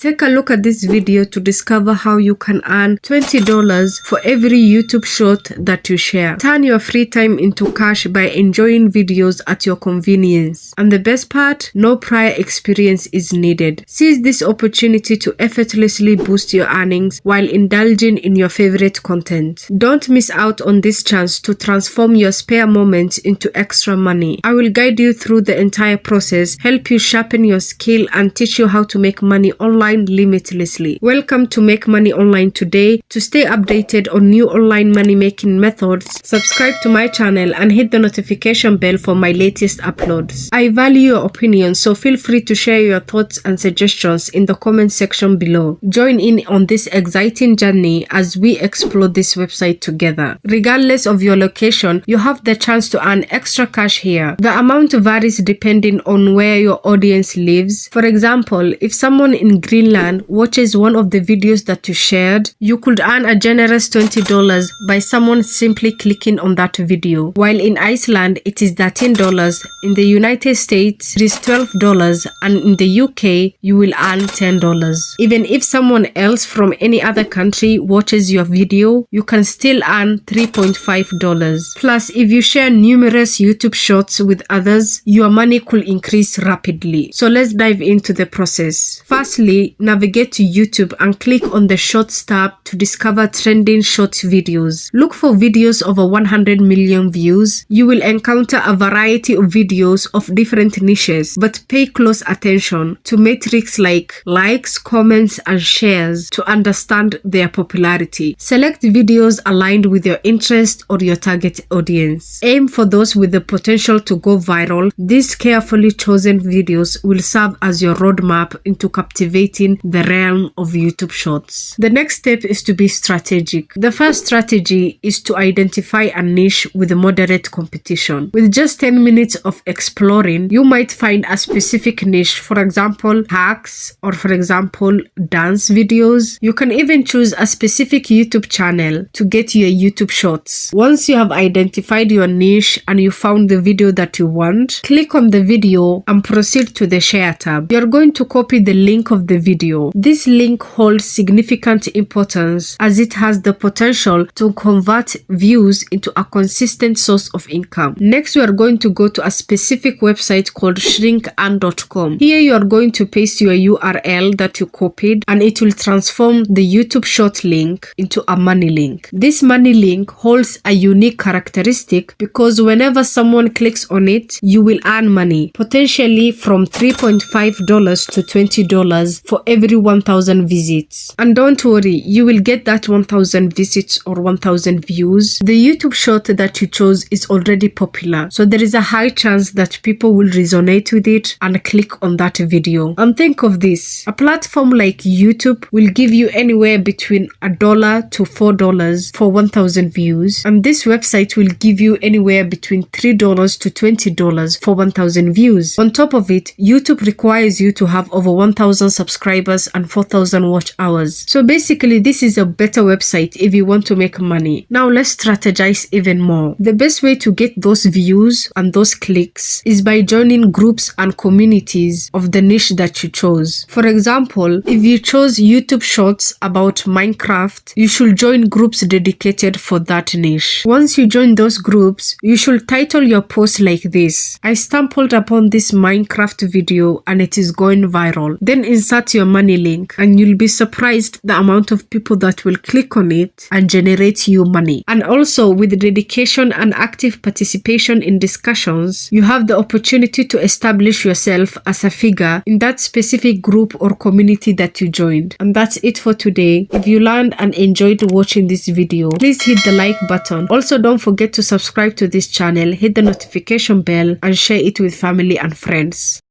Take a look at this video to discover how you can earn $20 for every YouTube short that you share. Turn your free time into cash by enjoying videos at your convenience. And the best part, no prior experience is needed. Seize this opportunity to effortlessly boost your earnings while indulging in your favorite content. Don't miss out on this chance to transform your spare moments into extra money. I will guide you through the entire process, help you sharpen your skill, and teach you how to make money online limitlessly. Welcome to Make Money Online today. To stay updated on new online money making methods, subscribe to my channel and hit the notification bell for my latest uploads. I value your opinion, so feel free to share your thoughts and suggestions in the comment section below. Join in on this exciting journey as we explore this website together. Regardless of your location, you have the chance to earn extra cash here. The amount varies depending on where your audience lives. For example, if someone in Greenland watches one of the videos that you shared, you could earn a generous $20 by someone simply clicking on that video. While in Iceland, it is $13, in the United States, it is $12, and in the UK, you will earn $10. Even if someone else from any other country watches your video, you can still earn $3.5. Plus, if you share numerous YouTube shorts with others, your money could increase rapidly. So let's dive into the process. Firstly, navigate to YouTube and click on the Shorts tab to discover trending short videos. Look for videos over 100 million views. You will encounter a variety of videos of different niches, but pay close attention to metrics like likes, comments, and shares to understand their popularity. Select videos aligned with your interest or your target audience. Aim for those with the potential to go viral. These carefully chosen videos will serve as your roadmap into captivating the realm of YouTube Shorts. The next step is to be strategic. The first strategy is to identify a niche with moderate competition. With just 10 minutes of exploring, you might find a specific niche, for example, hacks, or for example, dance videos. You can even choose a specific YouTube channel to get your YouTube Shorts. Once you have identified your niche and you found the video that you want, click on the video and proceed to the Share tab. You're going to copy the link of the video. This link holds significant importance as it has the potential to convert views into a consistent source of income. Next, we are going to go to a specific website called Shrinkearn.com. Here you are going to paste your URL that you copied and it will transform the YouTube short link into a money link. This money link holds a unique characteristic because whenever someone clicks on it, you will earn money, potentially from $3.5 to $20 for every 1,000 visits. And don't worry, you will get that 1,000 visits or 1,000 views. The YouTube short that you chose is already popular, so there is a high chance that people will resonate with it and click on that video. And think of this, a platform like YouTube will give you anywhere between $1 to $4 for 1,000 views, and this website will give you anywhere between $3 to $20 for 1,000 views. On top of it, YouTube requires you to have over 1,000 subscribers and 4,000 watch hours. So basically, this is a better website if you want to make money. Now let's strategize even more. The best way to get those views and those clicks is by joining groups and communities of the niche that you chose. For example, if you chose YouTube shorts about Minecraft, you should join groups dedicated for that niche. Once you join those groups, you should title your post like this: I stumbled upon this Minecraft video and it is going viral. Then insert your money link and you'll be surprised the amount of people that will click on it and generate you money. And also, with dedication and active participation in discussions, you have the opportunity to establish yourself as a figure in that specific group or community that you joined. And that's it for today. If you learned and enjoyed watching this video, please hit the like button. Also, don't forget to subscribe to this channel, hit the notification bell, and share it with family and friends.